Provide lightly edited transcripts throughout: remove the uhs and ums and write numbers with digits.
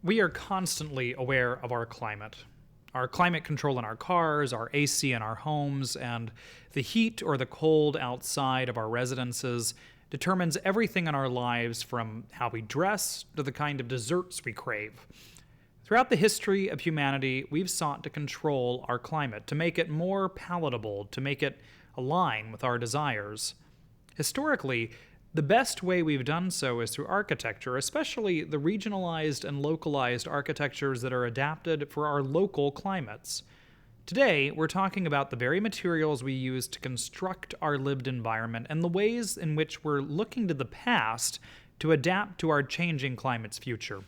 We are constantly aware of our climate control in our cars, our AC in our homes, and the heat or the cold outside of our residences determines everything in our lives from how we dress to the kind of desserts we crave. Throughout the history of humanity, we've sought to control our climate, to make it more palatable, to make it align with our desires. Historically, the best way we've done so is through architecture, especially the regionalized and localized architectures that are adapted for our local climates. Today, we're talking about the very materials we use to construct our lived environment and the ways in which we're looking to the past to adapt to our changing climate's future.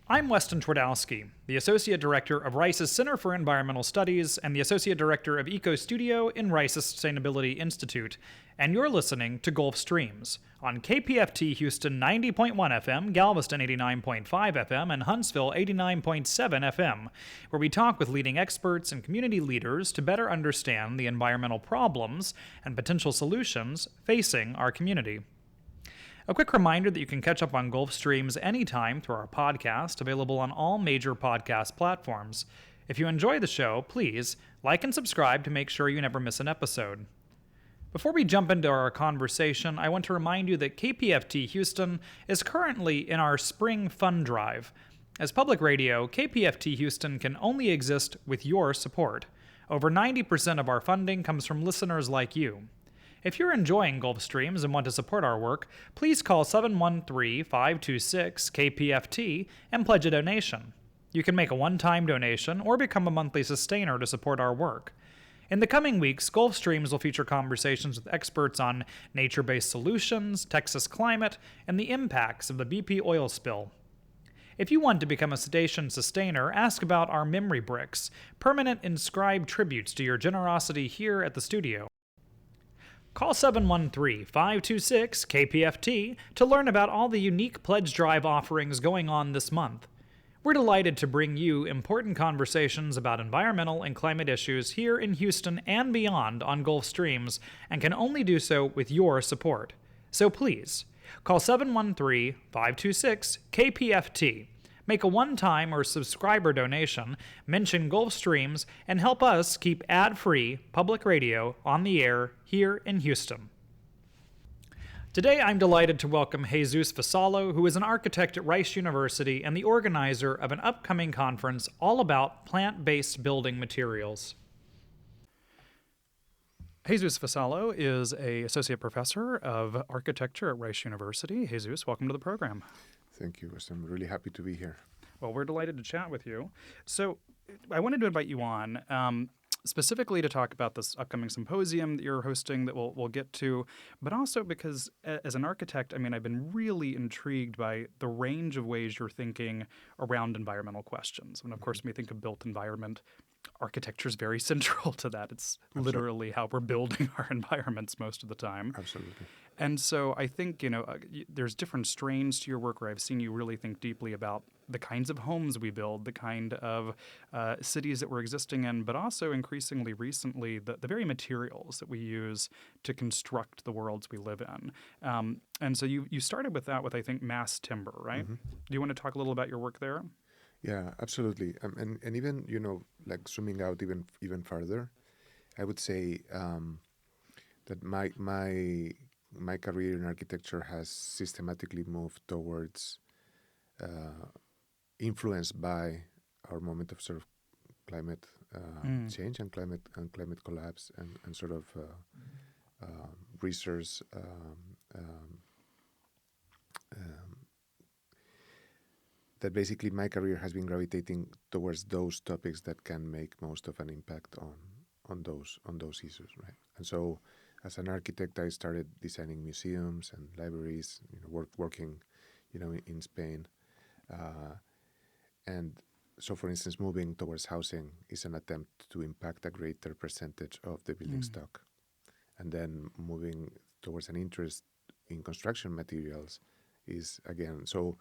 I'm Weston Twardowski, the Associate Director of Rice's Center for Environmental Studies and the Associate Director of Eco Studio in Rice's Sustainability Institute, and you're listening to Gulf Streams on KPFT Houston 90.1 FM, Galveston 89.5 FM, and Huntsville 89.7 FM, where we talk with leading experts and community leaders to better understand the environmental problems and potential solutions facing our community. A quick reminder that you can catch up on Gulf Streams anytime through our podcast, available on all major podcast platforms. If you enjoy the show, please like and subscribe to make sure you never miss an episode. Before we jump into our conversation, I want to remind you that KPFT Houston is currently in our spring fund drive. As public radio, KPFT Houston can only exist with your support. Over 90% of our funding comes from listeners like you. If you're enjoying Gulf Streams and want to support our work, please call 713-526-KPFT and pledge a donation. You can make a one-time donation or become a monthly sustainer to support our work. In the coming weeks, Gulf Streams will feature conversations with experts on nature-based solutions, Texas climate, and the impacts of the BP oil spill. If you want to become a station sustainer, ask about our memory bricks, permanent inscribed tributes to your generosity here at the studio. Call 713-526-KPFT to learn about all the unique pledge drive offerings going on this month. We're delighted to bring you important conversations about environmental and climate issues here in Houston and beyond on Gulf Streams, and can only do so with your support. So please, call 713-526-KPFT. Make a one-time or subscriber donation, mention Gulf Streams, and help us keep ad-free public radio on the air here in Houston. Today, I'm delighted to welcome Jesus Vasallo, who is an architect at Rice University and the organizer of an upcoming conference all about plant-based building materials. Jesus Vasallo is an associate professor of architecture at Rice University. Jesus, welcome to the program. Thank you, Wes. I'm really happy to be here. Well, we're delighted to chat with you. So I wanted to invite you on specifically to talk about this upcoming symposium that you're hosting that we'll get to, but also because as an architect, I mean, I've been really intrigued by the range of ways you're thinking around environmental questions. And of course, when we think of built environment, architecture is very central to that. It's literally how we're building our environments most of the time. Absolutely. And so I think, there's different strains to your work where I've seen you really think deeply about the kinds of homes we build, the kind of cities that we're existing in, but also increasingly recently, the very materials that we use to construct the worlds we live in. And so you started with that with, I think, mass timber, right? Mm-hmm. Do you want to talk a little about your work there? Yeah, absolutely. And even, like zooming out even further, I would say that my career in architecture has systematically moved towards influenced by our moment of sort of climate change and climate collapse and sort of research that basically my career has been gravitating towards those topics that can make most of an impact on those issues, right? And so, as an architect, I started designing museums and libraries, working, in Spain, and so, for instance, moving towards housing is an attempt to impact a greater percentage of the building stock, and then moving towards an interest in construction materials is again so.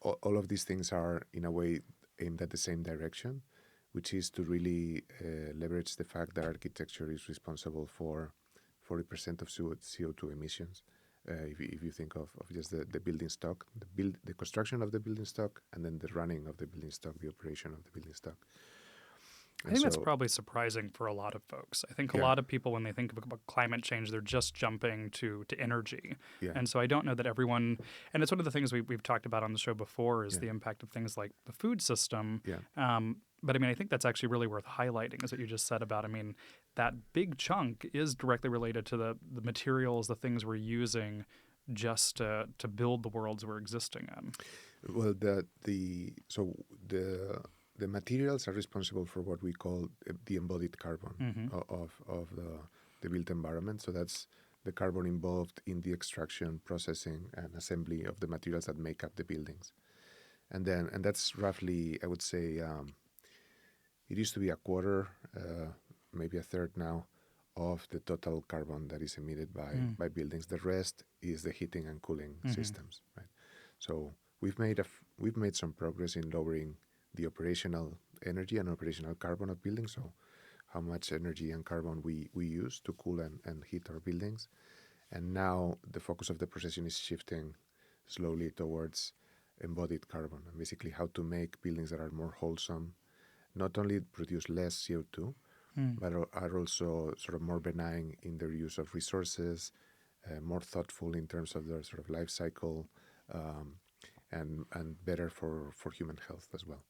All of these things are, in a way, aimed at the same direction, which is to really leverage the fact that architecture is responsible for 40% of CO2 emissions If you think of just the building stock, the construction of the building stock, and then the running of the building stock, the operation of the building stock. I And think that's so, probably surprising for a lot of folks. I think a yeah, lot of people, when they think about climate change, they're just jumping to energy. yeah, And so I don't know that everyone, and it's one of the things we've talked about on the show before is yeah, the impact of things like the food system. yeah. But I mean, I think that's actually really worth highlighting, is what you just said about, I mean, that big chunk is directly related to the materials, the things we're using just to build the worlds we're existing in. Well, so the materials are responsible for what we call the embodied carbon Mm-hmm. of the built environment. So that's the carbon involved in the extraction, processing, and assembly of the materials that make up the buildings. And that's roughly, I would say, it used to be a quarter, maybe a third now, of the total carbon that is emitted by buildings. The rest is the heating and cooling systems, right? So we've made some progress in lowering the operational energy and operational carbon of buildings. So how much energy and carbon we use to cool and heat our buildings. And now the focus of the procession is shifting slowly towards embodied carbon, and basically how to make buildings that are more wholesome, not only produce less CO2, but are also sort of more benign in their use of resources, more thoughtful in terms of their sort of life cycle, um, and better for human health as well.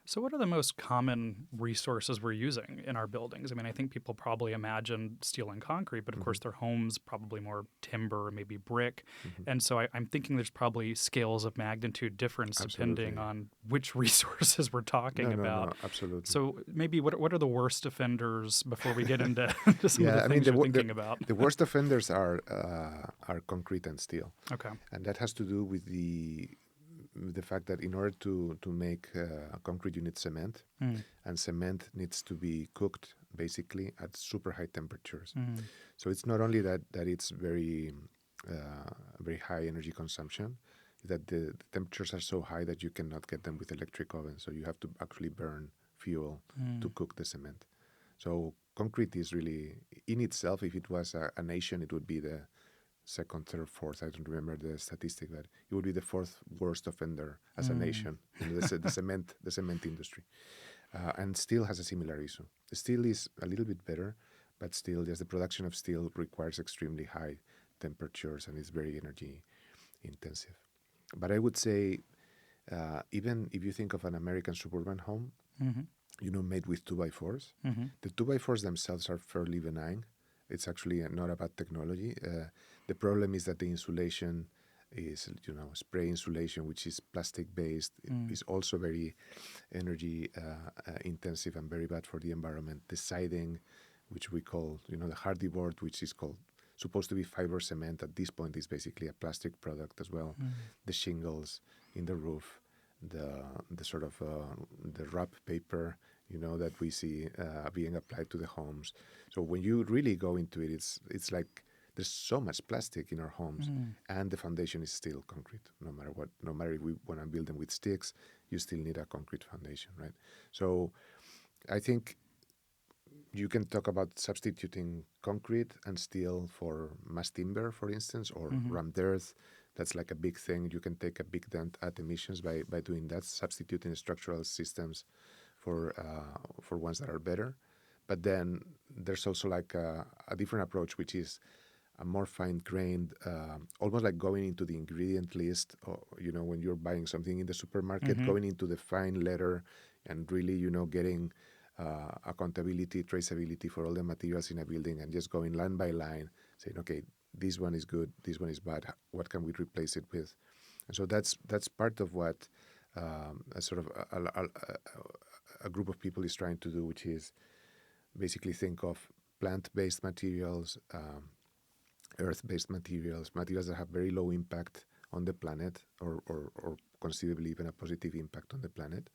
So, what are the most common resources we're using in our buildings? I mean, I think people probably imagine steel and concrete, but of course, their homes probably more timber, maybe brick. And so, I'm thinking there's probably scales of magnitude difference depending Absolutely. on which resources we're talking No, about. absolutely. So, maybe what are the worst offenders before we get into to some of the Yeah, I mean things you're thinking about? the worst offenders are concrete and steel, Okay. and that has to do with the fact that in order to make concrete, you need cement, and cement needs to be cooked basically at super high temperatures. So it's not only that it's very high energy consumption, that the temperatures are so high that you cannot get them with electric ovens. So you have to actually burn fuel to cook the cement. So concrete is really, in itself, if it was a nation, it would be the second, third, fourth. I don't remember the statistic, but it would be the fourth worst offender as a nation in the cement industry. And steel has a similar issue. Steel is a little bit better, but still, just the production of steel requires extremely high temperatures and it's very energy intensive. But I would say, even if you think of an American suburban home, made with 2x4s, the 2x4s themselves are fairly benign. It's actually not a bad technology. The problem is that the insulation is, spray insulation, which is plastic based, is also very energy intensive and very bad for the environment. The siding, which we call, the hardy board, which is supposed to be fiber cement, at this point is basically a plastic product as well. The shingles in the roof, the sort of the wrap paper, that we see being applied to the homes. So when you really go into it, it's like there's so much plastic in our homes, and the foundation is still concrete. No matter what, no matter if we want to build them with sticks, you still need a concrete foundation, right? So I think you can talk about substituting concrete and steel for mass timber, for instance, or rammed earth. That's like a big thing. You can take a big dent at emissions by doing that, substituting structural systems for ones that are better. But then there's also like a different approach, which is a more fine-grained, almost like going into the ingredient list, or, when you're buying something in the supermarket, going into the fine letter and really, getting accountability, traceability for all the materials in a building and just going line by line, saying, okay, this one is good, this one is bad, what can we replace it with? And so that's part of what a sort of a group of people is trying to do, which is basically think of plant-based materials, earth-based materials that have very low impact on the planet, or conceivably even a positive impact on the planet,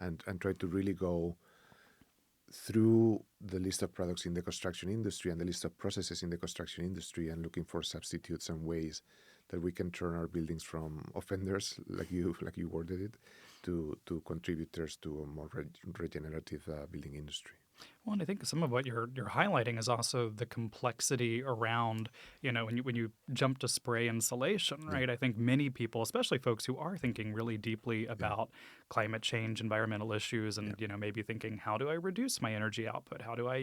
and try to really go through the list of products in the construction industry and the list of processes in the construction industry and looking for substitutes and ways that we can turn our buildings from offenders, like you worded it, to contributors to a more regenerative building industry. Well, and I think some of what you're highlighting is also the complexity around, when you jump to spray insulation, Yeah, right? I think many people, especially folks who are thinking really deeply yeah, about climate change, environmental issues, yeah, and maybe thinking, how do I reduce my energy output? How do I,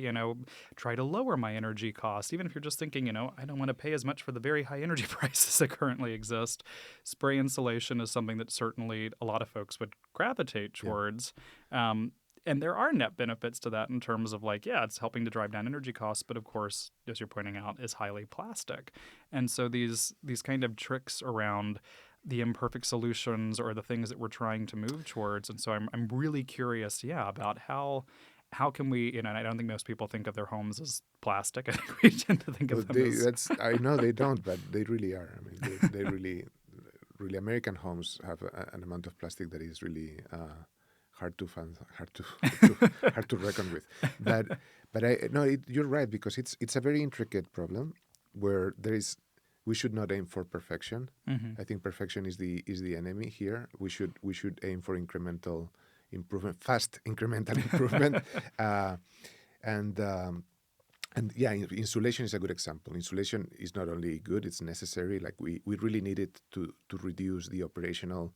try to lower my energy cost? Even if you're just thinking, I don't want to pay as much for the very high energy prices that currently exist, spray insulation is something that certainly a lot of folks would gravitate yeah. towards. Um, and there are net benefits to that in terms of like, yeah, it's helping to drive down energy costs, but of course, as you're pointing out, is highly plastic. And so these kind of tricks around the imperfect solutions or the things that we're trying to move towards. And so I'm really curious, yeah, about how can we, and I don't think most people think of their homes as plastic. I think we tend to think Well, of them as I know they don't, but they really are. I mean, they really American homes have an amount of plastic that is really hard to find, hard to reckon with. But no, you're right, because it's a very intricate problem where we should not aim for perfection. Mhm. I think perfection is the enemy here. We should aim for incremental improvement, fast incremental improvement, uh, and. And yeah, insulation is a good example. Insulation is not only good; it's necessary. Like we really need it to reduce the operational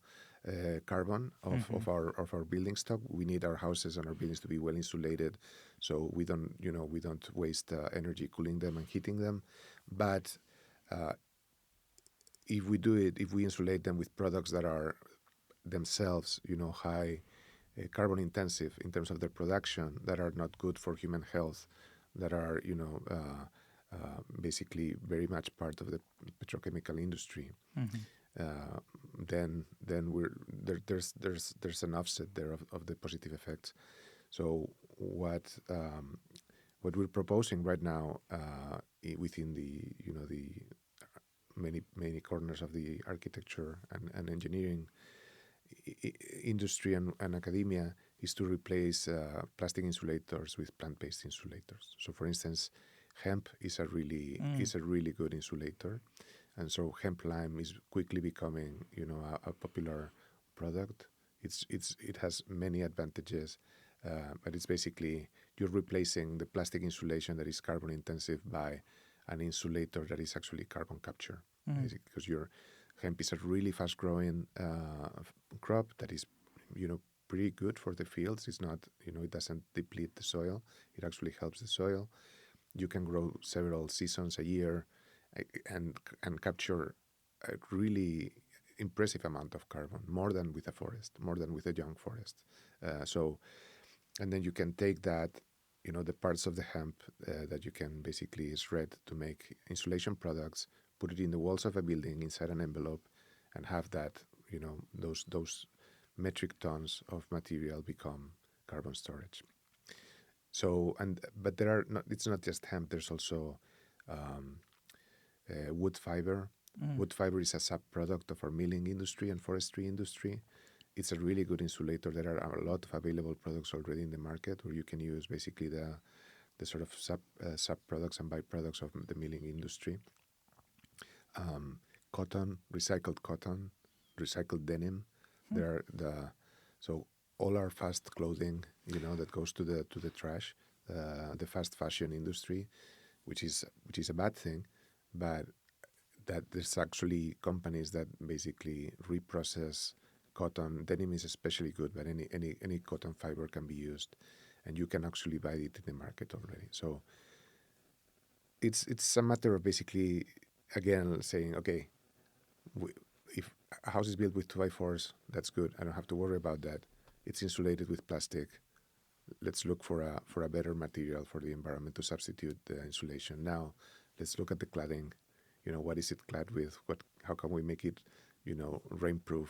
carbon Mhm. of our building stock. We need our houses and our buildings to be well insulated, so we don't waste energy cooling them and heating them. But uh, if we insulate them with products that are themselves, high carbon intensive in terms of their production, that are not good for human health, that are basically very much part of the petrochemical industry, Mhm. uh, then there's an offset there of the positive effects. So what we're proposing right now within the the many corners of the architecture and engineering industry and academia is to replace plastic insulators with plant-based insulators. So, for instance, hemp Mm. is a really good insulator, and so hemp lime is quickly becoming a popular product. It has many advantages, but it's basically you're replacing the plastic insulation that is carbon intensive by an insulator that is actually carbon capture, Mm. basically, because your hemp is a really fast growing crop that is pretty good for the fields. It's not, it doesn't deplete the soil. It actually helps the soil. You can grow several seasons a year, and capture a really impressive amount of carbon, more than with a forest, more than with a young forest. So, and then you can take that, the parts of the hemp that you can basically shred to make insulation products, put it in the walls of a building inside an envelope, and have that, those metric tons of material become carbon storage. So, but there are not. It's not just hemp. There's also um, wood fiber. Mm. Wood fiber is a sub-product of our milling industry and forestry industry. It's a really good insulator. There are a lot of available products already in the market where you can use basically the sort of sub products and byproducts of the milling industry. Um, cotton, recycled denim. Mm. There are so all our fast clothing, that goes to the trash, the fast fashion industry, which is a bad thing, but that there's actually companies that basically reprocess cotton. Denim is especially good, but any cotton fiber can be used, and you can actually buy it in the market already. So it's a matter of basically again saying, okay, if a house is built with 2x4s, that's good. I don't have to worry about that. It's insulated with plastic. Let's look for a better material for the environment to substitute the insulation. Now, let's look at the cladding. What is it clad with? How can we make it, rainproof?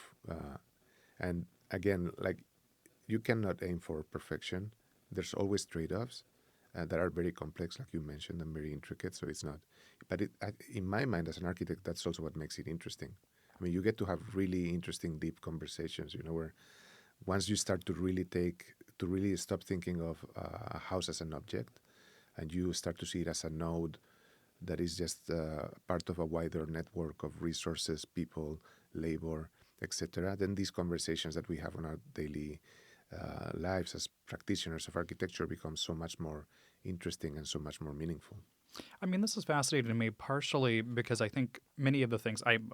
And again, like you cannot aim for perfection. There's always trade-offs that are very complex, like you mentioned, and very intricate. So it's not. But in my mind, as an architect, that's also what makes it interesting. I mean, you get to have really interesting, deep conversations. Where once you start to really stop thinking of a house as an object, and you start to see it as a node that is just part of a wider network of resources, people, labor, etc., then these conversations that we have on our daily lives as practitioners of architecture become so much more interesting and so much more meaningful. I mean, this is fascinating to me, partially because I think many of the things I'm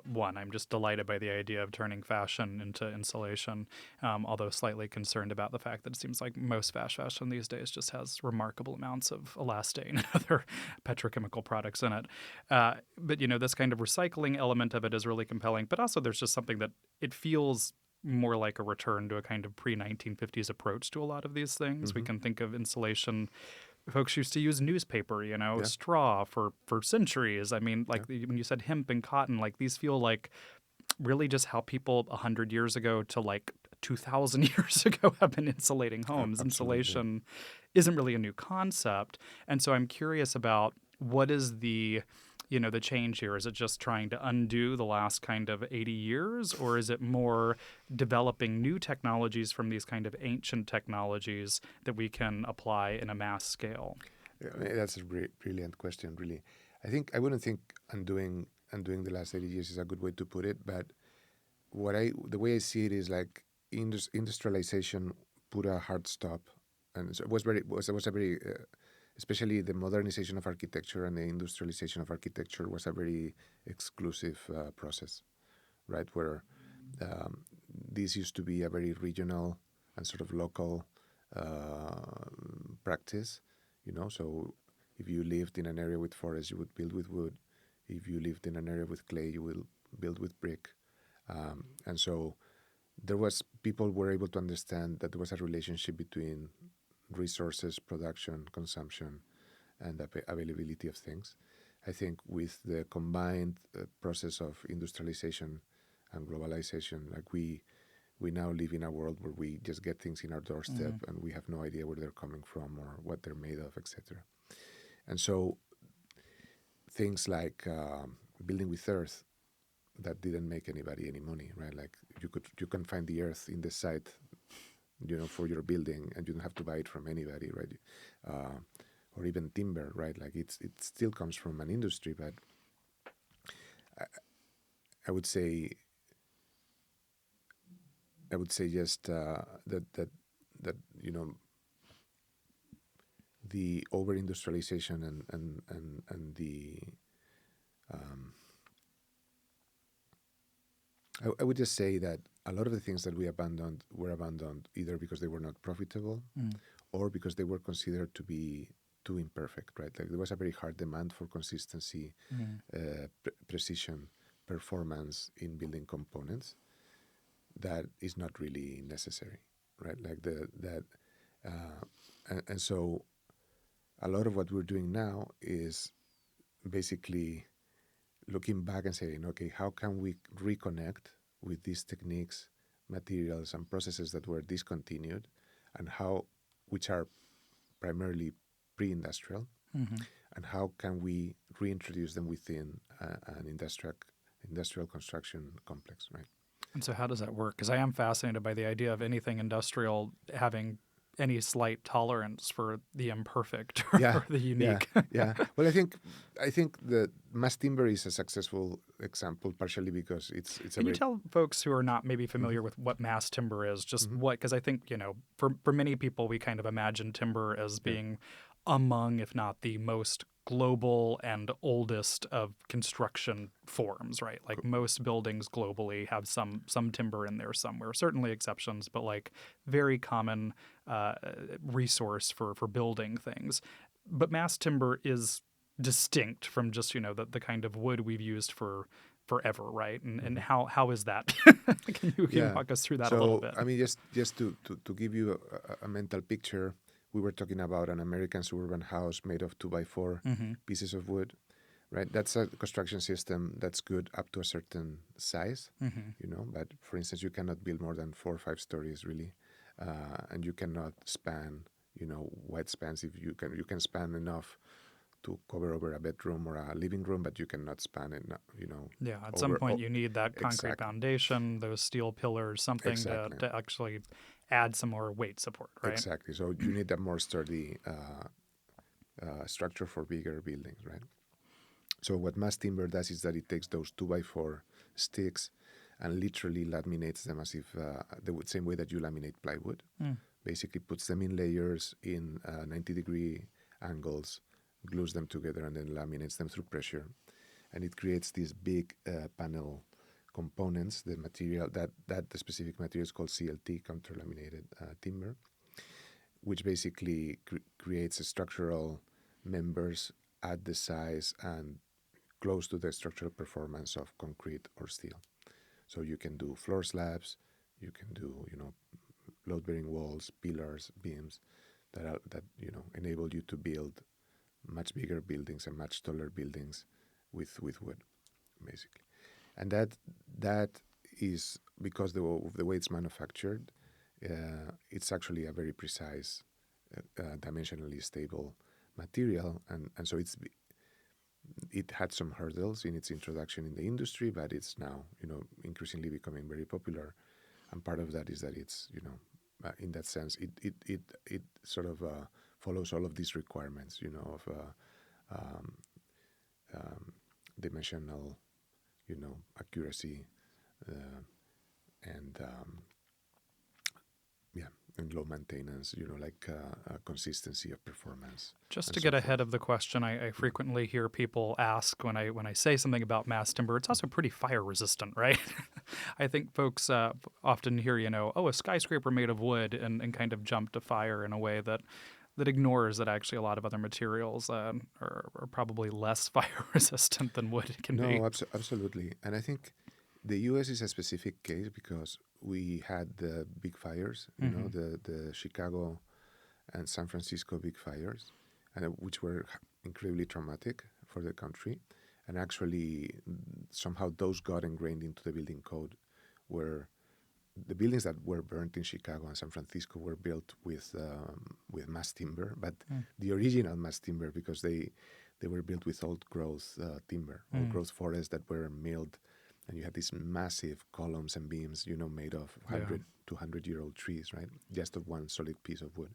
just delighted by the idea of turning fashion into insulation, although slightly concerned about the fact that it seems like most fast fashion these days just has remarkable amounts of elastane and other petrochemical products in it. But, this kind of recycling element of it is really compelling. But also there's just something that it feels more like a return to a kind of pre-1950s approach to a lot of these things. We can think of insulation. Folks used to use newspaper, straw for centuries. I mean, like when you said hemp and cotton, like these feel like really just how people 100 years ago to like 2,000 years ago have been insulating homes. Insulation isn't really a new concept. And so I'm curious about what is the change here. Is it just trying to undo the last kind of 80 years, or is it more developing new technologies from these kind of ancient technologies that we can apply in a mass scale? Yeah, that's a brilliant question, really. I wouldn't think undoing the last 80 years is a good way to put it, but the way I see it is like industrialization put a hard stop, and so it was a very especially the modernization of architecture and the industrialization of architecture was a very exclusive process, right? Where this used to be a very regional and sort of local practice, So if you lived in an area with forest, you would build with wood. If you lived in an area with clay, you will build with brick. And so people were able to understand that there was a relationship between resources, production, consumption, and availability of things. I think with the combined process of industrialization and globalization, like we now live in a world where we just get things in our doorstep and we have no idea where they're coming from or what they're made of, etc. And so things like building with earth that didn't make anybody any money, right? Like you can find the earth in the site, for your building, and you don't have to buy it from anybody, right? Or even timber, right? Like it still comes from an industry, but I would say just that the over industrialization and the I would just say that a lot of the things that we abandoned were abandoned either because they were not profitable or because they were considered to be too imperfect, right? Like there was a very hard demand for consistency, precision, performance in building components that is not really necessary, right? Like and so a lot of what we're doing now is basically looking back and saying, okay, how can we reconnect with these techniques, materials, and processes that were discontinued, and which are primarily pre-industrial, and how can we reintroduce them within an industrial construction complex, right? And so how does that work? Because I am fascinated by the idea of anything industrial having any slight tolerance for the imperfect or the unique. Yeah. Well, I think the mass timber is a successful example, partially because it's. Can you tell folks who are not maybe familiar with what mass timber is, just what? Because I think for many people we kind of imagine timber as being among, if not the most global and oldest of construction forms, right? Like most buildings globally have some timber in there somewhere. Certainly exceptions, but like very common resource for building things. But mass timber is distinct from just the kind of wood we've used for forever, right? And how is that? Can you walk us through that a little bit? I mean, just to give you a mental picture. We were talking about an American suburban house made of 2x4 pieces of wood, right? That's a construction system that's good up to a certain size, But for instance, you cannot build more than 4 or 5 stories, really, and you cannot span, wide spans. If you can span enough to cover over a bedroom or a living room, but you cannot span it, Yeah, at some point you need that concrete foundation, those steel pillars, something to actually add some more weight support, right? Exactly. So you need a more sturdy structure for bigger buildings, right? So what mass timber does is that it takes those 2x4 sticks and literally laminates them as if the same way that you laminate plywood, basically puts them in layers in 90-degree angles, glues them together, and then laminates them through pressure. And it creates these big panel components. The material the specific material is called CLT, counterlaminated timber, which basically creates structural members at the size and close to the structural performance of concrete or steel. So you can do floor slabs, you can do load-bearing walls, pillars, beams that enable you to build much bigger buildings and much taller buildings with wood, basically. And that is because the way it's manufactured, it's actually a very precise, dimensionally stable material, and so it had some hurdles in its introduction in the industry, but it's now increasingly becoming very popular, and part of that is that it's in that sense it sort of follows all of these requirements of dimensional accuracy and and low maintenance, consistency of performance. Just to get ahead of the question, I frequently hear people ask when I say something about mass timber, it's also pretty fire resistant, right? I think folks often hear, a skyscraper made of wood and kind of jump to fire in a way that ignores that actually a lot of other materials are probably less fire resistant than wood can be. No, absolutely. And I think the U.S. is a specific case because we had the big fires, the Chicago and San Francisco big fires, and which were incredibly traumatic for the country. And actually, somehow those got ingrained into the building code, where the buildings that were burnt in Chicago and San Francisco were built with mass timber, but the original mass timber, because they were built with old growth timber, old growth forests that were milled. And you had these massive columns and beams, made of 100, 200-year-old trees, right? Just of one solid piece of wood.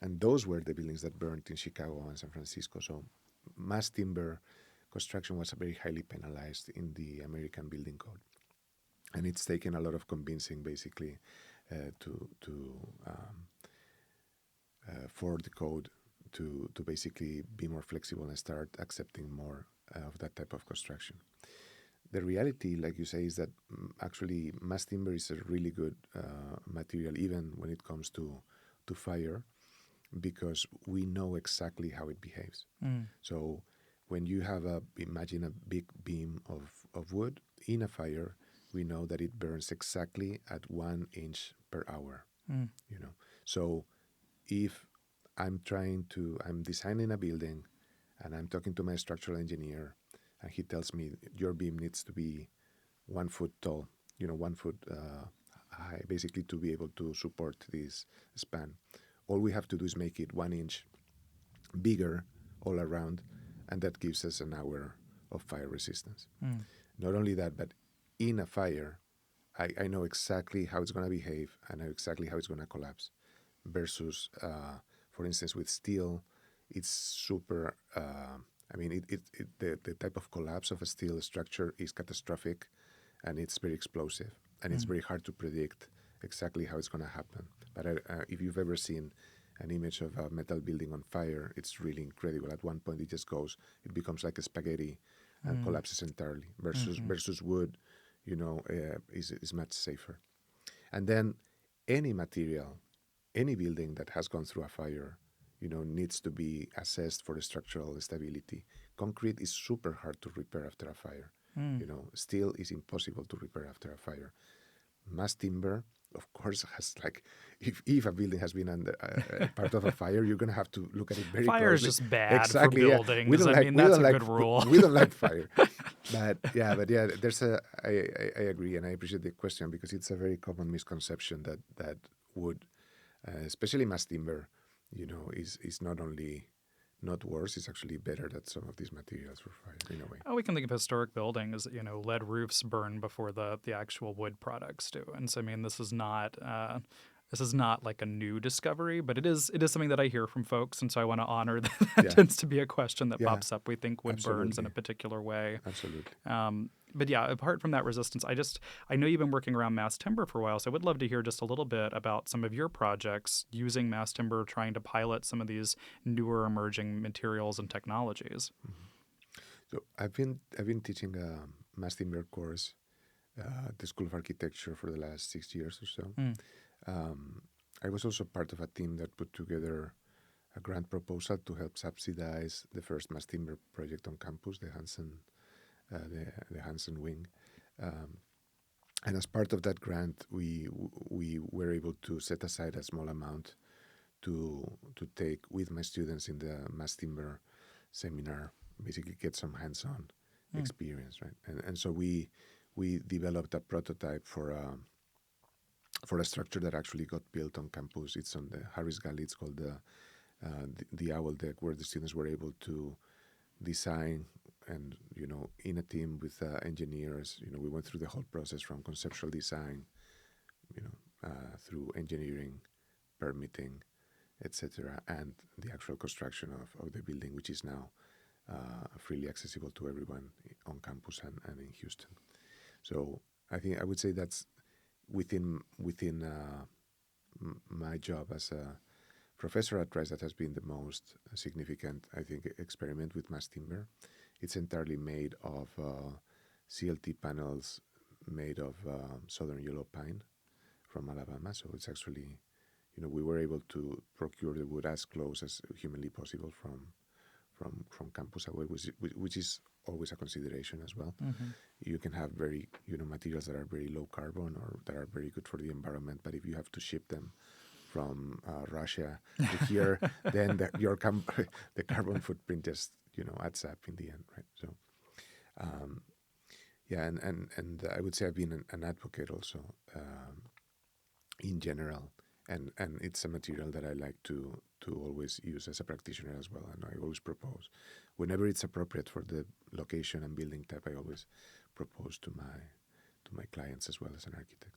And those were the buildings that burned in Chicago and San Francisco. So mass timber construction was very highly penalized in the American building code. And it's taken a lot of convincing, basically, for the code to basically be more flexible and start accepting more of that type of construction. The reality, like you say, is that actually mass timber is a really good material, even when it comes to fire, because we know exactly how it behaves. So when you have imagine a big beam of wood in a fire, we know that it burns exactly at 1 inch per hour. So if I'm designing a building and I'm talking to my structural engineer, and he tells me your beam needs to be 1 foot tall, 1 foot high, basically to be able to support this span. All we have to do is make it 1 inch bigger all around, and that gives us an hour of fire resistance. Not only that, but in a fire, I know exactly how it's going to behave, and I know exactly how it's going to collapse. Versus, for instance, with steel, it's super... the type of collapse of a steel structure is catastrophic, and it's very explosive, and it's very hard to predict exactly how it's going to happen. But if you've ever seen an image of a metal building on fire, it's really incredible. At one point, it becomes like a spaghetti and collapses entirely. Versus wood, is much safer. And then any material, any building that has gone through a fire, needs to be assessed for structural stability. Concrete is super hard to repair after a fire. Steel is impossible to repair after a fire. Mass timber, of course, has if a building has been under part of a fire, you're going to have to look at it very closely. Fire is just bad for buildings. Yeah. That's a good rule. We don't like fire. But there's I agree, and I appreciate the question, because it's a very common misconception that wood, especially mass timber, is not only not worse, it's actually better than some of these materials for fire, in a way. Oh, we can think of historic buildings, lead roofs burn before the actual wood products do. And so, this is not like a new discovery, but it is something that I hear from folks, and so I want to honor that. Tends to be a question that pops up. We think wood burns in a particular way. Absolutely. But yeah, apart from that resistance, I know you've been working around mass timber for a while, so I would love to hear just a little bit about some of your projects using mass timber, trying to pilot some of these newer emerging materials and technologies. So I've been teaching a mass timber course at the School of Architecture for the last 6 years or so. Mm. Um, I was also part of a team that put together a grant proposal to help subsidize the first mass timber project on campus, the Hansen wing. Um, and as part of that grant, we were able to set aside a small amount to take with my students in the mass timber seminar, basically get some hands-on experience, right? And so we developed a prototype for a structure that actually got built on campus. It's on the Harris Galley. It's called the Owl Deck, where the students were able to design, and in a team with engineers, we went through the whole process from conceptual design, through engineering, permitting, etc., and the actual construction of the building, which is now freely accessible to everyone on campus and in Houston. So I would say that's within my job as a professor at Rice that has been the most significant, I think, experiment with mass timber. It's entirely made of CLT panels made of southern yellow pine from Alabama. So it's actually, we were able to procure the wood as close as humanly possible from campus away, which is always a consideration as well. Mm-hmm. You can have very, materials that are very low carbon or that are very good for the environment, but if you have to ship them from Russia to here, then the carbon footprint just adds up in the end, right? So, yeah, and I would say I've been an advocate also in general, and it's a material that I like to always use as a practitioner as well, and I always propose whenever it's appropriate for the location and building type. I always propose to my clients as well as an architect.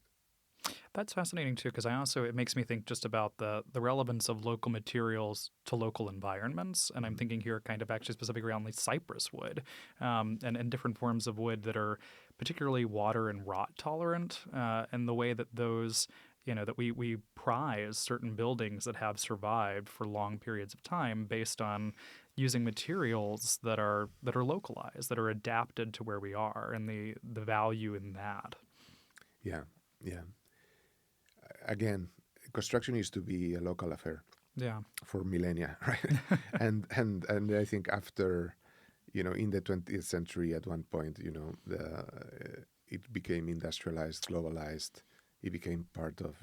That's fascinating too, because it makes me think just about the relevance of local materials to local environments. And I'm thinking here kind of actually specifically around like cypress wood and different forms of wood that are particularly water and rot tolerant, and the way that those, that we prize certain buildings that have survived for long periods of time based on using materials that are localized, that are adapted to where we are, and the value in that. Yeah, yeah. Again, construction used to be a local affair Yeah. for millennia, right? and I think after, in the 20th century, at one point, it became industrialized, globalized. It became part of,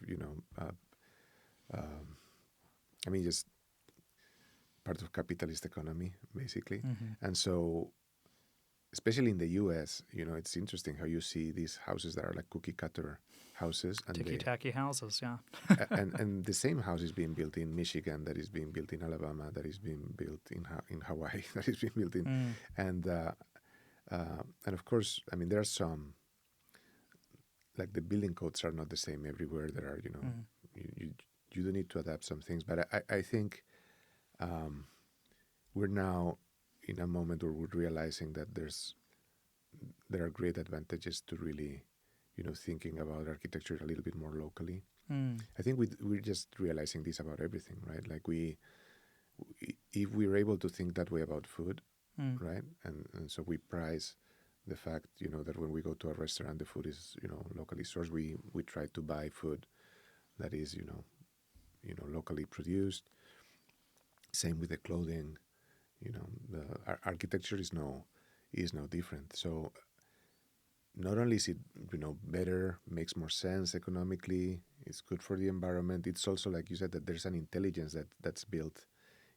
just part of capitalist economy, basically. Mm-hmm. And so, especially in the U.S., it's interesting how you see these houses that are like cookie cutter houses, and Ticky-tacky houses, yeah. and the same house is being built in Michigan, that is being built in Alabama, that is being built in Hawaii, that is being built in, and of course, there are some, like the building codes are not the same everywhere. There are, you do need to adapt some things, but I think we're now in a moment where we're realizing that there are great advantages to really, thinking about architecture a little bit more locally. I think we're just realizing this about everything, right? Like if we're able to think that way about food, right? And so we prize the fact, that when we go to a restaurant, the food is, locally sourced. We try to buy food that is, locally produced. Same with the clothing. The architecture is no different. So not only is it, better, makes more sense economically, it's good for the environment, it's also, like you said, that there's an intelligence that's built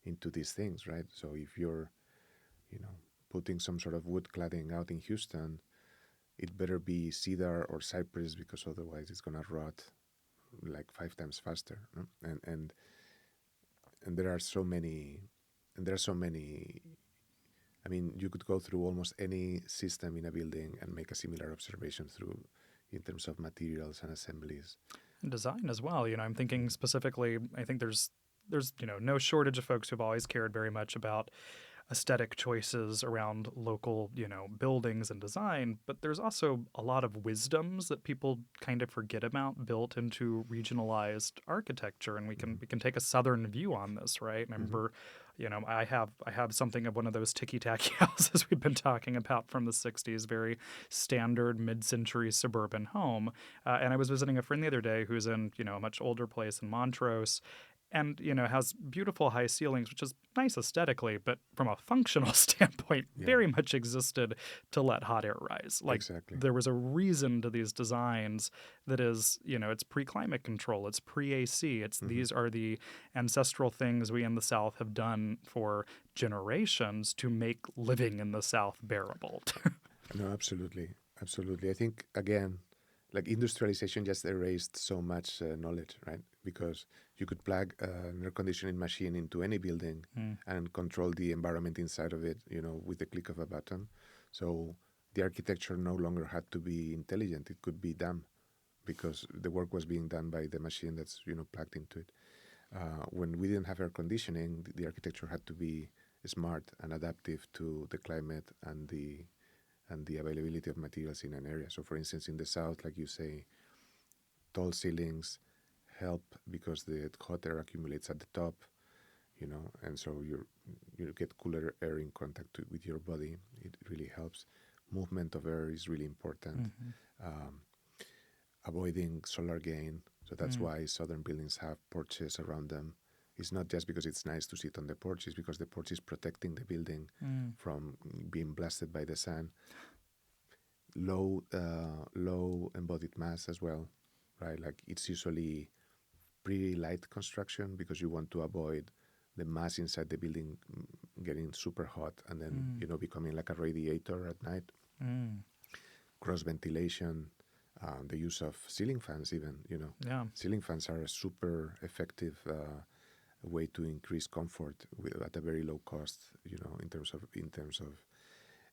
into these things, right? So if you're, putting some sort of wood cladding out in Houston, it better be cedar or cypress, because otherwise it's going to rot like 5 times faster. No? And there are so many, you could go through almost any system in a building and make a similar observation in terms of materials and assemblies. And design as well. I'm thinking specifically, I think there's no shortage of folks who've always cared very much about aesthetic choices around local, buildings and design, but there's also a lot of wisdoms that people kind of forget about built into regionalized architecture, and we can take a southern view on this, right? And I remember, I have something of one of those ticky-tacky houses we've been talking about from the 60s, very standard mid-century suburban home. And I was visiting a friend the other day who's in, a much older place in Montrose, and has beautiful high ceilings, which is nice aesthetically, but from a functional standpoint, very much existed to let hot air rise. Like, Exactly. there was a reason to these designs that is, it's pre-climate control, it's pre-AC, these are the ancestral things we in the South have done for generations to make living in the South bearable. No, absolutely. Absolutely. I think, again, like industrialization just erased so much knowledge, right? Because you could plug an air conditioning machine into any building and control the environment inside of it, with the click of a button. So the architecture no longer had to be intelligent. It could be dumb because the work was being done by the machine that's, plugged into it. When we didn't have air conditioning, the architecture had to be smart and adaptive to the climate and the availability of materials in an area. So, for instance, in the South, like you say, tall ceilings help because the hot air accumulates at the top, and so you get cooler air in contact with your body. It really helps. Movement of air is really important. Avoiding solar gain. So that's why southern buildings have porches around them. It's not just because it's nice to sit on the porch, it's because the porch is protecting the building from being blasted by the sun. Low embodied mass as well, right? Like it's usually pretty light construction because you want to avoid the mass inside the building getting super hot and then, becoming like a radiator at night. Cross ventilation, the use of ceiling fans even, Ceiling fans are a super effective way to increase comfort at a very low cost, in terms of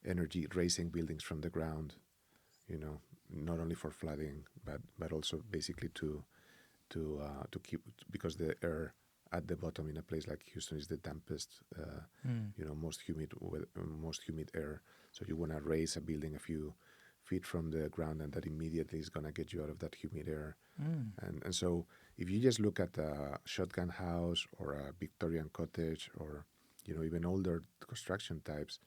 energy, raising buildings from the ground, not only for flooding, but also basically to keep, because the air at the bottom in a place like Houston is the dampest, most humid air. So you want to raise a building a few feet from the ground, and that immediately is going to get you out of that humid air. And so if you just look at a shotgun house or a Victorian cottage or, even older construction types,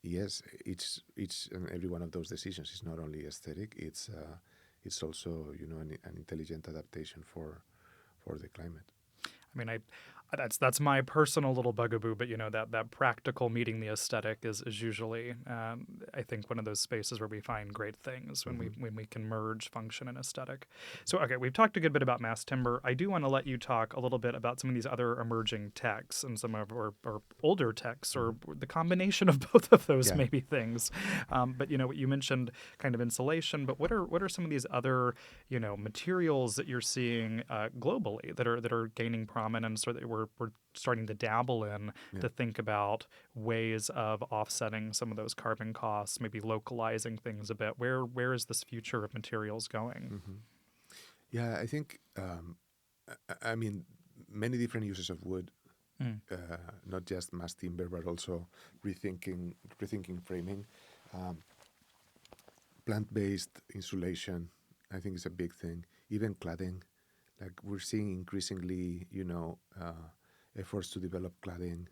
yes, each and every one of those decisions is not only aesthetic, it's also, an intelligent adaptation for the climate. I mean, that's my personal little bugaboo, but that practical meeting the aesthetic is usually, I think, one of those spaces where we find great things when we can merge function and aesthetic. So, okay, we've talked a good bit about mass timber. I do want to let you talk a little bit about some of these other emerging techs and some of our older techs, or the combination of both of those maybe things. But you mentioned kind of insulation, but what are some of these other materials that you're seeing globally that are gaining prominence, or that we're starting to dabble in to think about ways of offsetting some of those carbon costs, maybe localizing things a bit? Where is this future of materials going? Yeah, I think, I mean, many different uses of wood, not just mass timber, but also rethinking framing. Plant-based insulation, I think, is a big thing. Even cladding, like we're seeing increasingly, efforts to develop cladding,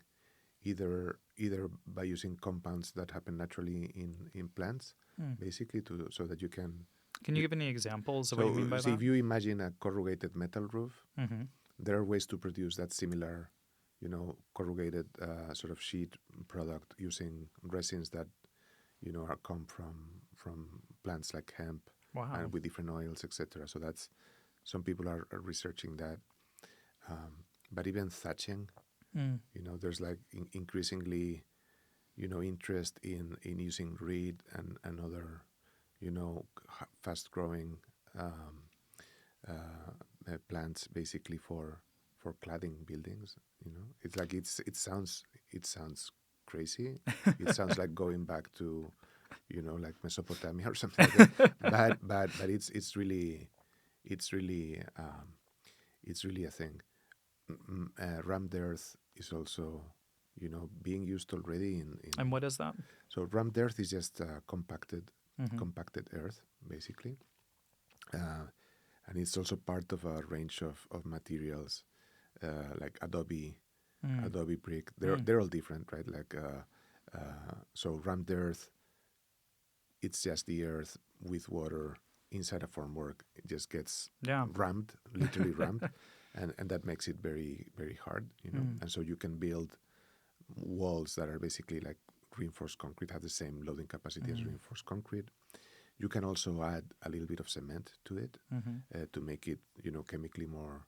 either by using compounds that happen naturally in plants, basically, so that you can. Can you give any examples of what you mean by So that? if you imagine a corrugated metal roof, there are ways to produce that similar, corrugated sort of sheet product using resins that, come from plants like hemp, Wow. and with different oils, etc. So that's, some people are researching that. But even thatching, there's like increasingly, interest in using reed and other, fast-growing plants basically for cladding buildings. It's like it sounds crazy. It sounds like going back to, like Mesopotamia or something like that. but it's really a thing. Rammed earth is also, being used already And what is that? So rammed earth is just compacted Mm-hmm. earth, basically. And it's also part of a range of materials like Adobe brick. They're all different, right? Like so rammed earth, it's just the earth with water inside a formwork. It just gets Yeah. rammed, literally rammed, and that makes it very, very hard. And so you can build walls that are basically like reinforced concrete, have the same loading capacity as reinforced concrete. You can also add a little bit of cement to it to make it, chemically more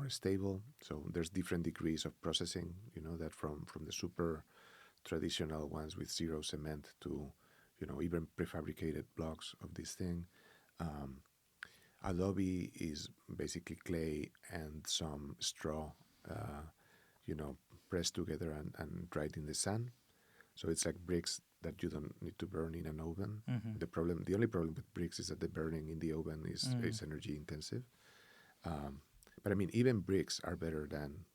stable. So there's different degrees of processing, that from the super traditional ones with zero cement to, even prefabricated blocks of this thing. Adobe is basically clay and some straw, uh, pressed together and dried in the sun. So it's like bricks that you don't need to burn in an oven. The only problem with bricks is that the burning in the oven is energy intensive. But I mean, even bricks are better than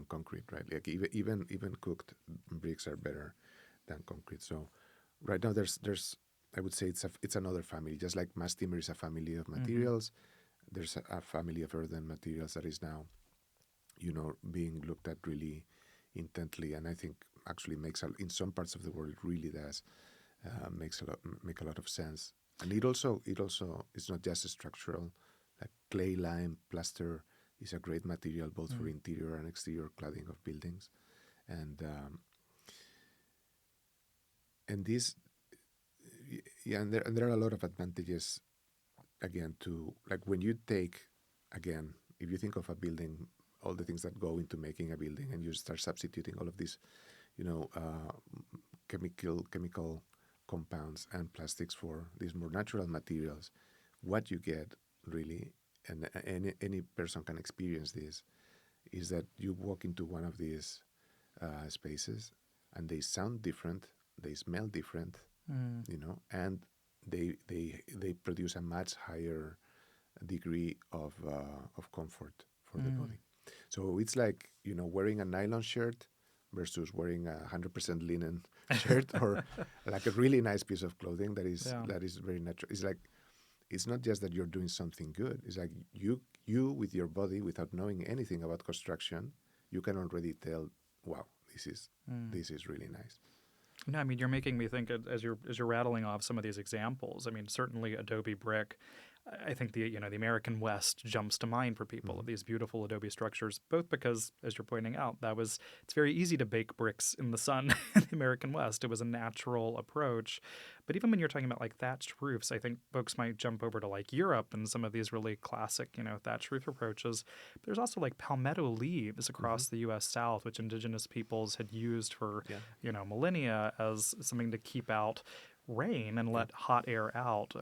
concrete, right? Like even cooked bricks are better than concrete. So right now there's I would say it's another family. Just like mass timber is a family of materials, there's a family of earthen materials that is now, being looked at really intently, and I think actually in some parts of the world it really does make a lot of sense. And it also is not just structural. Like clay, lime, plaster is a great material both for interior and exterior cladding of buildings, and this yeah, and there are a lot of advantages again to like when you take again if you think of a building, all the things that go into making a building, and you start substituting all of these you know uh, chemical compounds and plastics for these more natural materials, what you get really, and any person can experience this, is that you walk into one of these spaces and they sound different, they smell different, and they produce a much higher degree of comfort for the body. So it's like wearing a nylon shirt versus wearing a 100% linen shirt, or like a really nice piece of clothing that is Yeah. very natural. It's like it's not just that you're doing something good. It's like you with your body, without knowing anything about construction, you can already tell, wow, this is really nice. No, I mean you're making me think as you're rattling off some of these examples. I mean certainly Adobe brick. I think the American West jumps to mind for people of these beautiful adobe structures, both because, as you're pointing out, it's very easy to bake bricks in the sun in the American West. It was a natural approach. But even when you're talking about like thatched roofs, I think folks might jump over to like Europe and some of these really classic, thatched roof approaches. There's also like palmetto leaves across the U.S. South, which indigenous peoples had used for, Yeah. millennia as something to keep out rain and let hot air out.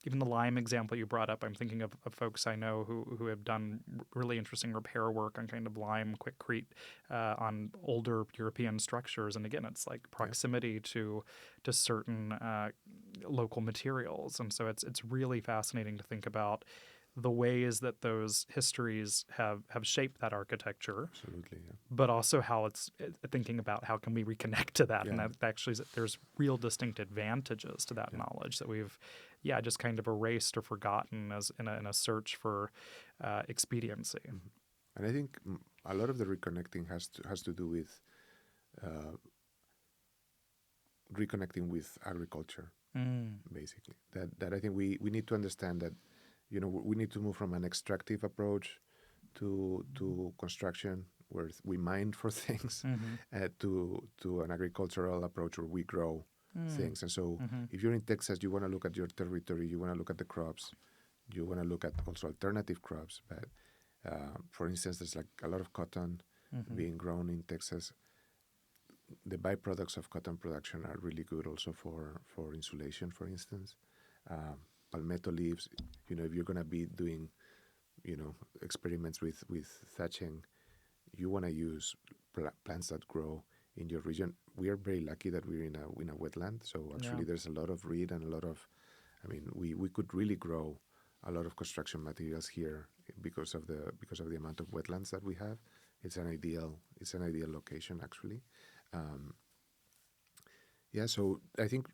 Even the lime example you brought up, I'm thinking of folks I know who have done really interesting repair work on kind of lime quickcrete on older European structures. And again, it's like proximity to certain local materials. And so it's really fascinating to think about the ways that those histories have shaped that architecture, Absolutely, yeah. but also how it's thinking about how can we reconnect to that. And Yeah. that actually there's real distinct advantages to that Yeah. knowledge that we've just kind of erased or forgotten as in a search for expediency. And I think a lot of the reconnecting has to do with reconnecting with agriculture, basically. That I think we need to understand that we need to move from an extractive approach to construction where we mine for things to an agricultural approach where we grow things. And so if you're in Texas, you want to look at your territory, you want to look at the crops, you want to look at also alternative crops. But for instance, there's like a lot of cotton being grown in Texas. The byproducts of cotton production are really good also for insulation, for instance. Palmetto leaves, if you're going to be doing, experiments with thatching, you want to use plants that grow in your region. We are very lucky that we're in a wetland. So actually there's a lot of reed and a lot of, we could really grow a lot of construction materials here because of the amount of wetlands that we have. It's an ideal location actually. Yeah, so I think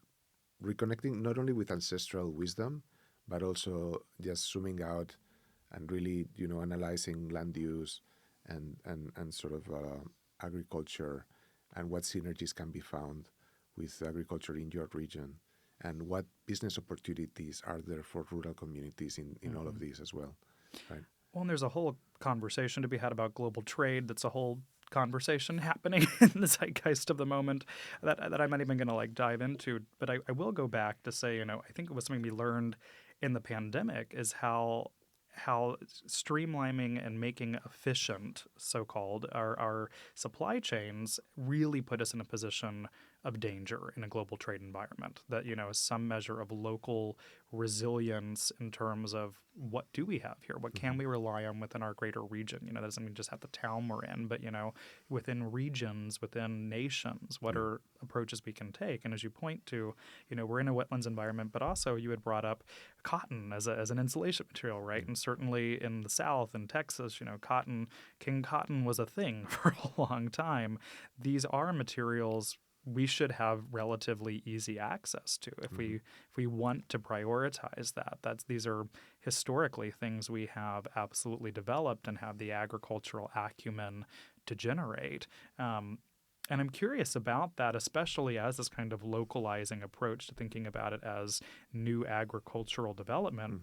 reconnecting not only with ancestral wisdom, but also just zooming out and really, analyzing land use and sort of agriculture and what synergies can be found with agriculture in your region and what business opportunities are there for rural communities in all of these as well, right? Well, and there's a whole conversation to be had about global trade. That's a whole conversation happening in the zeitgeist of the moment that I'm not even going to like dive into. But I will go back to say, I think it was something we learned in the pandemic is how streamlining and making efficient, so-called, our supply chains really put us in a position of danger in a global trade environment. That, some measure of local resilience in terms of what do we have here? What can we rely on within our greater region? That doesn't mean just have the town we're in, but, within regions, within nations, what are approaches we can take? And as you point to, we're in a wetlands environment, but also you had brought up cotton as an insulation material, right? And certainly in the South, in Texas, King Cotton was a thing for a long time. These are materials we should have relatively easy access to if we want to prioritize that. These are historically things we have absolutely developed and have the agricultural acumen to generate. And I'm curious about that, especially as this kind of localizing approach to thinking about it as new agricultural development.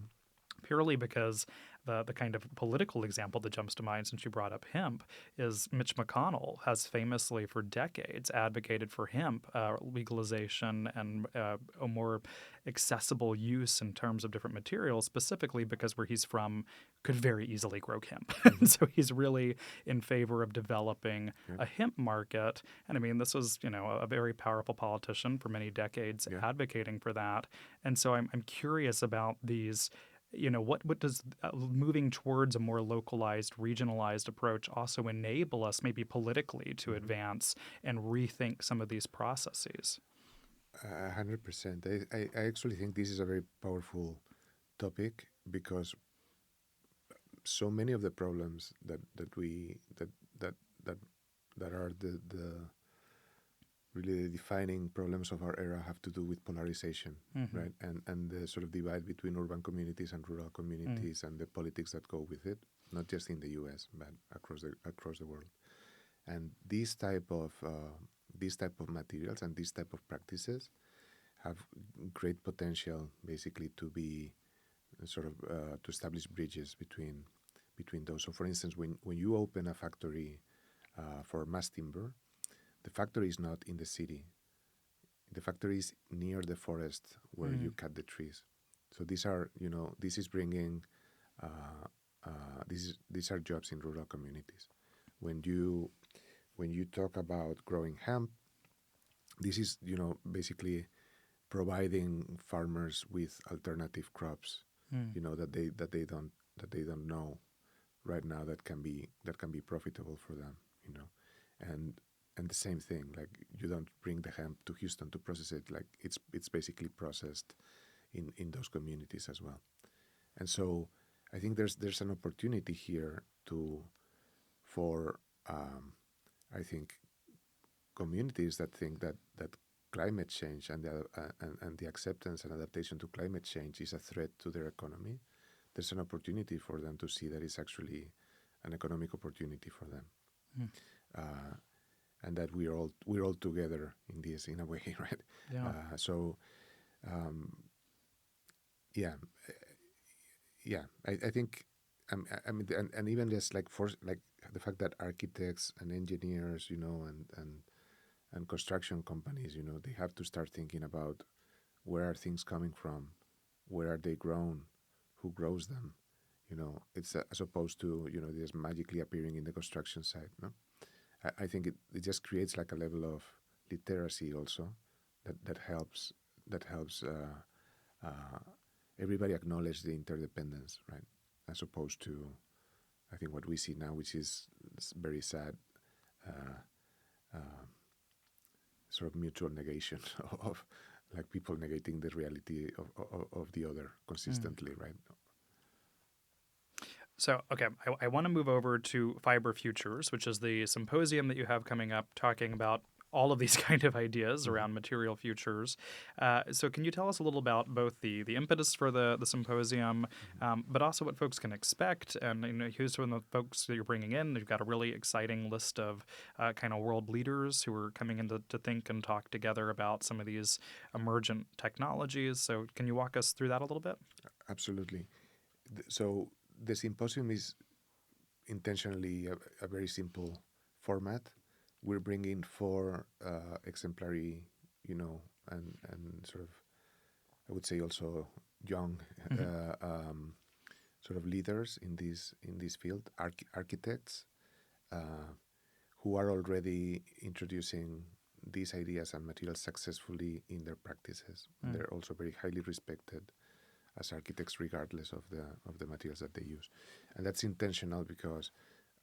Purely because the kind of political example that jumps to mind since you brought up hemp is Mitch McConnell has famously for decades advocated for hemp legalization and a more accessible use in terms of different materials, specifically because where he's from could very easily grow hemp. So he's really in favor of developing a hemp market. And I mean, this was, a very powerful politician for many decades advocating for that. And so I'm curious about these. What does moving towards a more localized, regionalized approach also enable us maybe politically to advance and rethink some of these processes? 100%. I actually think this is a very powerful topic because so many of the problems that are the really the defining problems of our era have to do with polarization, right? And the sort of divide between urban communities and rural communities and the politics that go with it, not just in the U.S. but across the world. And these type of materials and these type of practices have great potential, basically, to be sort of to establish bridges between those. So, for instance, when you open a factory for mass timber, the factory is not in the city. The factory is near the forest where you cut the trees. So these are, this is bringing, these are jobs in rural communities. When you talk about growing hemp, this is, basically providing farmers with alternative crops, that they don't know right now that can be profitable for them, And the same thing, like you don't bring the hemp to Houston to process it, like it's basically processed in those communities as well. And so I think there's an opportunity here for I think communities that think that climate change and the acceptance and adaptation to climate change is a threat to their economy. There's an opportunity for them to see that it's actually an economic opportunity for them. And that we're all together in this, in a way, right? I think, I mean, and even just like the fact that architects and engineers, and construction companies, they have to start thinking about where are things coming from, where are they grown, who grows them, it's as opposed to just magically appearing in the construction site, no. I think it just creates like a level of literacy also that helps everybody acknowledge the interdependence, right? As opposed to, I think, what we see now, which is very sad, sort of mutual negation of like people negating the reality of the other consistently, right? So, okay, I want to move over to Fiber Futures, which is the symposium that you have coming up talking about all of these kind of ideas around material futures. So can you tell us a little about both the impetus for the symposium, but also what folks can expect, and who's some of the folks that you're bringing in? You've got a really exciting list of kind of world leaders who are coming in to think and talk together about some of these emergent technologies. So can you walk us through that a little bit? Absolutely. So the symposium is intentionally a very simple format. We're bringing four exemplary, and sort of, I would say also young, sort of leaders in this field, architects, who are already introducing these ideas and materials successfully in their practices. They're also very highly respected as architects, regardless of the materials that they use, and that's intentional because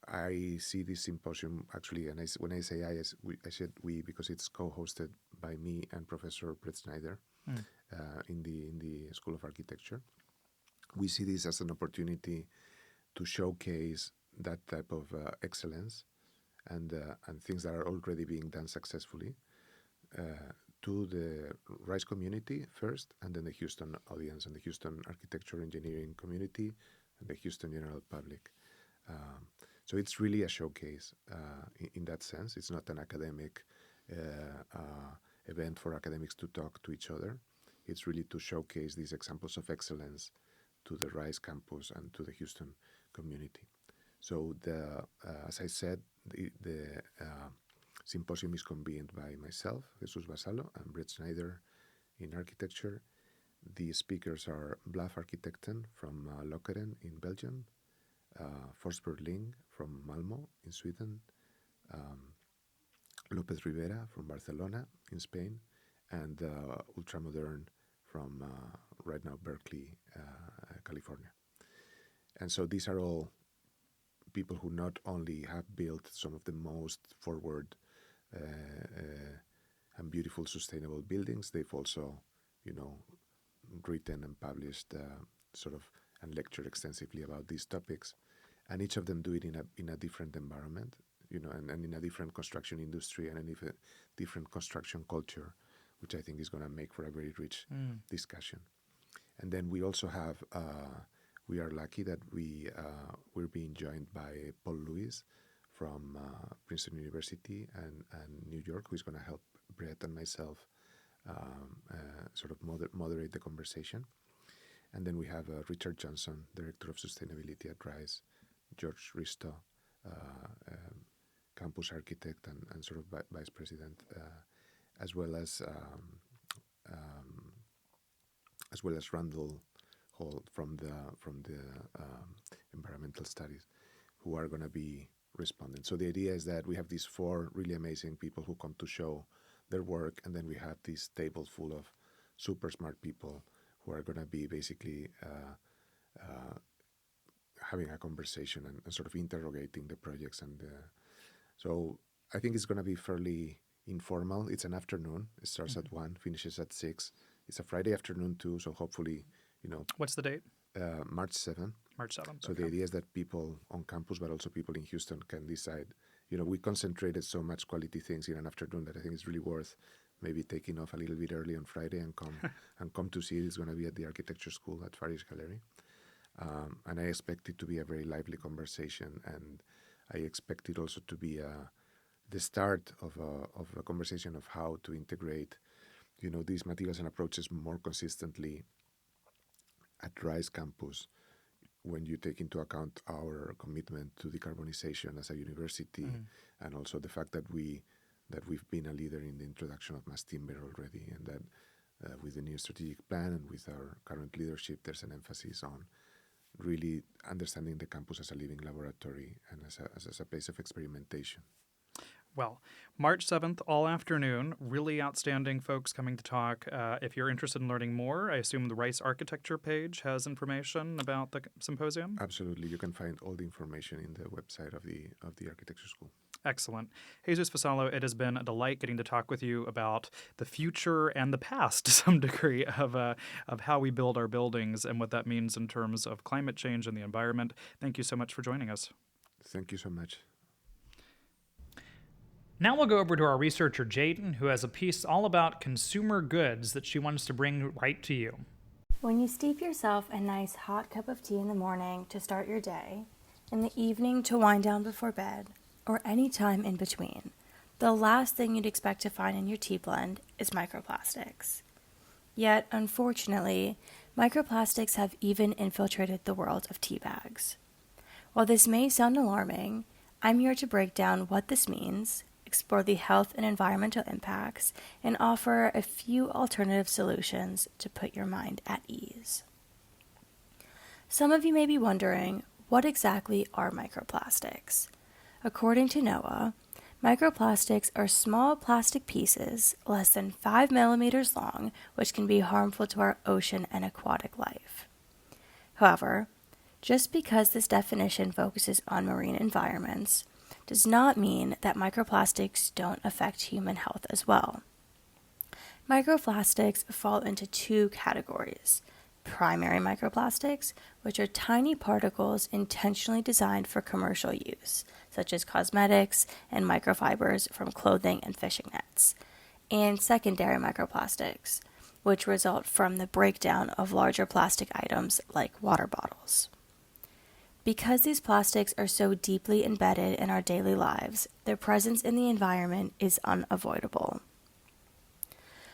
I see this symposium actually, and when I say I said we because it's co-hosted by me and Professor Brett Snyder in the School of Architecture. We see this as an opportunity to showcase that type of excellence and things that are already being done successfully to the RISE community first, and then the Houston audience and the Houston architecture engineering community and the Houston general public. So it's really a showcase in that sense. It's not an academic event for academics to talk to each other. It's really to showcase these examples of excellence to the RISE campus and to the Houston community. So as I said, the symposium is convened by myself, Jesus Vasallo, and Brett Snyder in architecture. The speakers are Blaf Arkitekten from Lokeren in Belgium, Forsberg Ling from Malmo in Sweden, Lopez Rivera from Barcelona in Spain, and Ultramodern from right now Berkeley, California. And so these are all people who not only have built some of the most forward and beautiful sustainable buildings, they've also, written and published and lectured extensively about these topics, and each of them do it in a different environment, and in a different construction industry and in a different construction culture, which I think is going to make for a very rich discussion. And then we also have, we are lucky that we're being joined by Paul Lewis from Princeton University and New York, who is going to help Brett and myself moderate the conversation. And then we have Richard Johnson, Director of Sustainability at RISE, George Risto, Campus Architect and sort of Vice President, as well as Randall Hall from the Environmental Studies, who are going to be responding. So the idea is that we have these four really amazing people who come to show their work, and then we have this table full of super smart people who are going to be basically having a conversation and sort of interrogating the projects. And so I think it's going to be fairly informal. It's an afternoon. It starts at 1, finishes at 6. It's a Friday afternoon too, so hopefully, What's the date? March 7th. March 7th. So the idea is that people on campus, but also people in Houston, can decide. We concentrated so much quality things in an afternoon that I think it's really worth maybe taking off a little bit early on Friday and come to see it. It's going to be at the Architecture School at Farish Gallery. And I expect it to be a very lively conversation, and I expect it also to be the start of a conversation of how to integrate, these materials and approaches more consistently at RISE campus, when you take into account our commitment to decarbonization as a university, and also the fact that we've been a leader in the introduction of mass timber already, and that with the new strategic plan and with our current leadership, there's an emphasis on really understanding the campus as a living laboratory and as a place of experimentation. Well, March 7th, all afternoon, really outstanding folks coming to talk. If you're interested in learning more, I assume the Rice Architecture page has information about the symposium? Absolutely. You can find all the information in the website of the Architecture School. Excellent. Jesus Vasallo, it has been a delight getting to talk with you about the future and the past to some degree of how we build our buildings and what that means in terms of climate change and the environment. Thank you so much for joining us. Thank you so much. Now we'll go over to our researcher Jaden, who has a piece all about consumer goods that she wants to bring right to you. When you steep yourself a nice hot cup of tea in the morning to start your day, in the evening to wind down before bed, or any time in between, the last thing you'd expect to find in your tea blend is microplastics. Yet, unfortunately, microplastics have even infiltrated the world of tea bags. While this may sound alarming, I'm here to break down what this means, explore the health and environmental impacts, and offer a few alternative solutions to put your mind at ease. Some of you may be wondering, what exactly are microplastics? According to NOAA, microplastics are small plastic pieces less than 5 millimeters long, which can be harmful to our ocean and aquatic life. However, just because this definition focuses on marine environments does not mean that microplastics don't affect human health as well. Microplastics fall into two categories: primary microplastics, which are tiny particles intentionally designed for commercial use, such as cosmetics and microfibers from clothing and fishing nets, and secondary microplastics, which result from the breakdown of larger plastic items like water bottles. Because these plastics are so deeply embedded in our daily lives, their presence in the environment is unavoidable.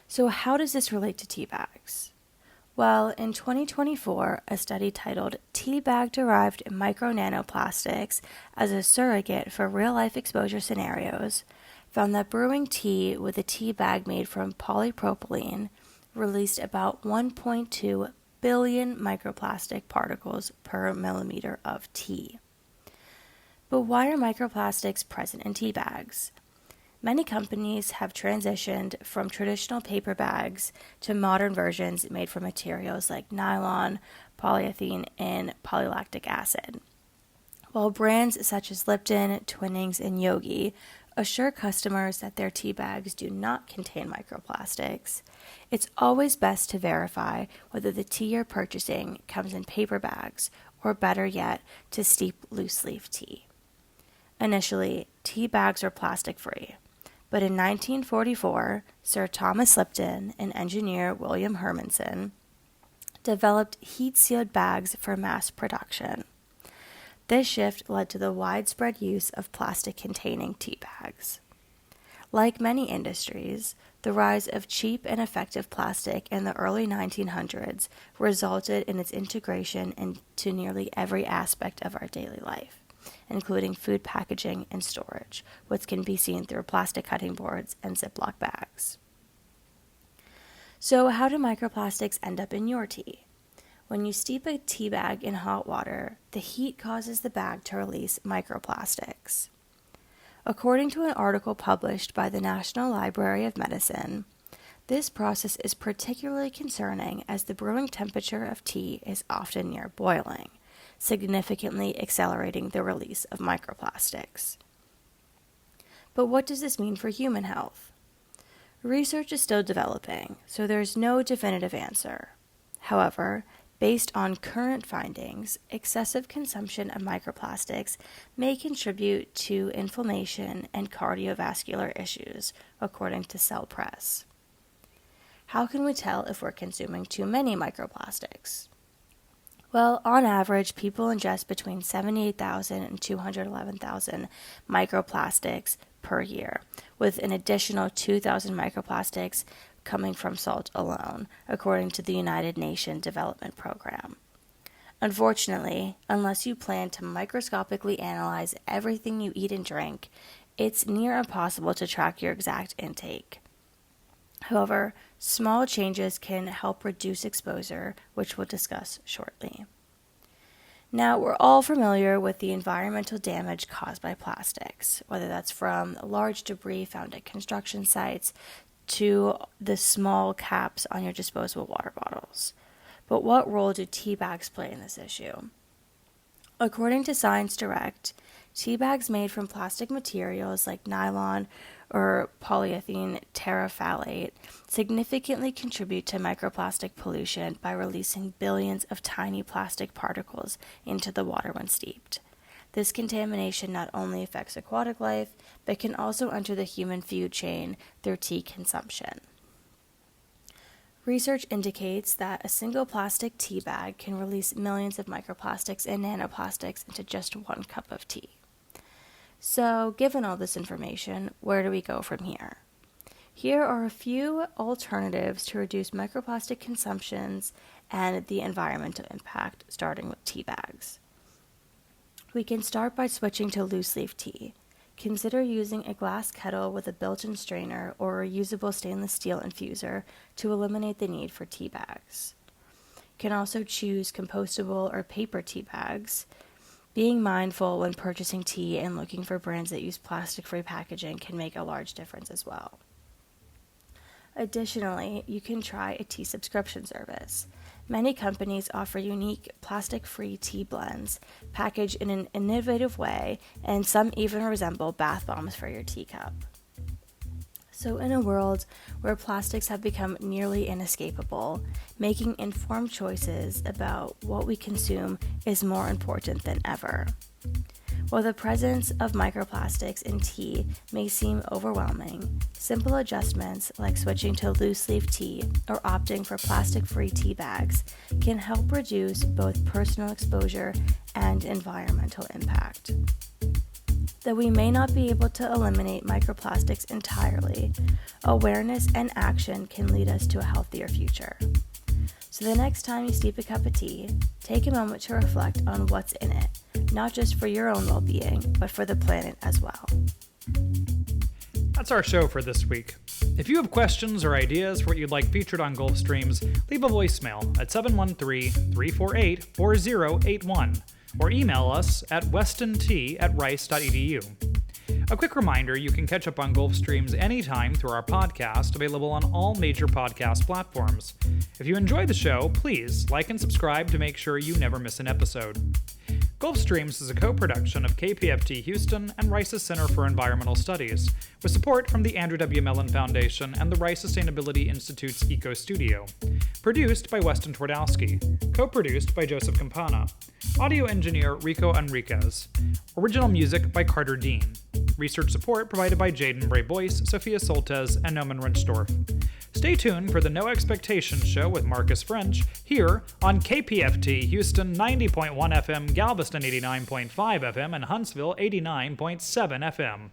So how does this relate to tea bags? Well, in 2024, a study titled Tea Bag-Derived Micro-Nanoplastics as a Surrogate for Real-Life Exposure Scenarios found that brewing tea with a tea bag made from polypropylene released about 1.2 billion microplastic particles per millimeter of tea. But why are microplastics present in tea bags? Many companies have transitioned from traditional paper bags to modern versions made from materials like nylon, polyethylene, and polylactic acid. While brands such as Lipton, Twinings, and Yogi assure customers that their tea bags do not contain microplastics, it's always best to verify whether the tea you're purchasing comes in paper bags, or better yet, to steep loose-leaf tea. Initially, tea bags were plastic-free, but in 1944, Sir Thomas Lipton and engineer William Hermanson developed heat-sealed bags for mass production. This shift led to the widespread use of plastic-containing tea bags. Like many industries, the rise of cheap and effective plastic in the early 1900s resulted in its integration into nearly every aspect of our daily life, including food packaging and storage, which can be seen through plastic cutting boards and Ziploc bags. So how do microplastics end up in your tea? When you steep a tea bag in hot water, the heat causes the bag to release microplastics. According to an article published by the National Library of Medicine, this process is particularly concerning as the brewing temperature of tea is often near boiling, significantly accelerating the release of microplastics. But what does this mean for human health? Research is still developing, so there's no definitive answer. However, based on current findings, excessive consumption of microplastics may contribute to inflammation and cardiovascular issues, according to Cell Press. How can we tell if we're consuming too many microplastics? Well, on average, people ingest between 78,000 and 211,000 microplastics per year, with an additional 2,000 microplastics coming from salt alone, according to the United Nations Development Program. Unfortunately, unless you plan to microscopically analyze everything you eat and drink, it's near impossible to track your exact intake. However, small changes can help reduce exposure, which we'll discuss shortly. Now, we're all familiar with the environmental damage caused by plastics, whether that's from large debris found at construction sites to the small caps on your disposable water bottles. But what role do tea bags play in this issue? According to Science Direct, tea bags made from plastic materials like nylon or polyethylene terephthalate significantly contribute to microplastic pollution by releasing billions of tiny plastic particles into the water when steeped. This contamination not only affects aquatic life, but can also enter the human food chain through tea consumption. Research indicates that a single plastic tea bag can release millions of microplastics and nanoplastics into just 1 cup of tea. So, given all this information, where do we go from here? Here are a few alternatives to reduce microplastic consumptions and the environmental impact, starting with tea bags. We can start by switching to loose-leaf tea. Consider using a glass kettle with a built-in strainer or a reusable stainless steel infuser to eliminate the need for tea bags. You can also choose compostable or paper tea bags. Being mindful when purchasing tea and looking for brands that use plastic-free packaging can make a large difference as well. Additionally, you can try a tea subscription service. Many companies offer unique plastic-free tea blends packaged in an innovative way, and some even resemble bath bombs for your teacup. So in a world where plastics have become nearly inescapable, making informed choices about what we consume is more important than ever. While the presence of microplastics in tea may seem overwhelming, simple adjustments like switching to loose-leaf tea or opting for plastic-free tea bags can help reduce both personal exposure and environmental impact. Though we may not be able to eliminate microplastics entirely, awareness and action can lead us to a healthier future. So the next time you steep a cup of tea, take a moment to reflect on what's in it, not just for your own well-being, but for the planet as well. That's our show for this week. If you have questions or ideas for what you'd like featured on Gulf Streams, leave a voicemail at 713-348-4081 or email us at westonT@rice.edu. A quick reminder, you can catch up on Gulf Streams anytime through our podcast, available on all major podcast platforms. If you enjoy the show, please like and subscribe to make sure you never miss an episode. Gulf Streams is a co-production of KPFT Houston and Rice's Center for Environmental Studies, with support from the Andrew W. Mellon Foundation and the Rice Sustainability Institute's Eco Studio. Produced by Weston Twardowski. Co-produced by Joseph Campana. Audio engineer Rico Enriquez. Original music by Carter Dean. Research support provided by Jaden Bray Boyce, Sophia Soltez, and Noman Rinchdorf. Stay tuned for the No Expectations Show with Marcus French here on KPFT Houston 90.1 FM, Galveston 89.5 FM, and Huntsville 89.7 FM.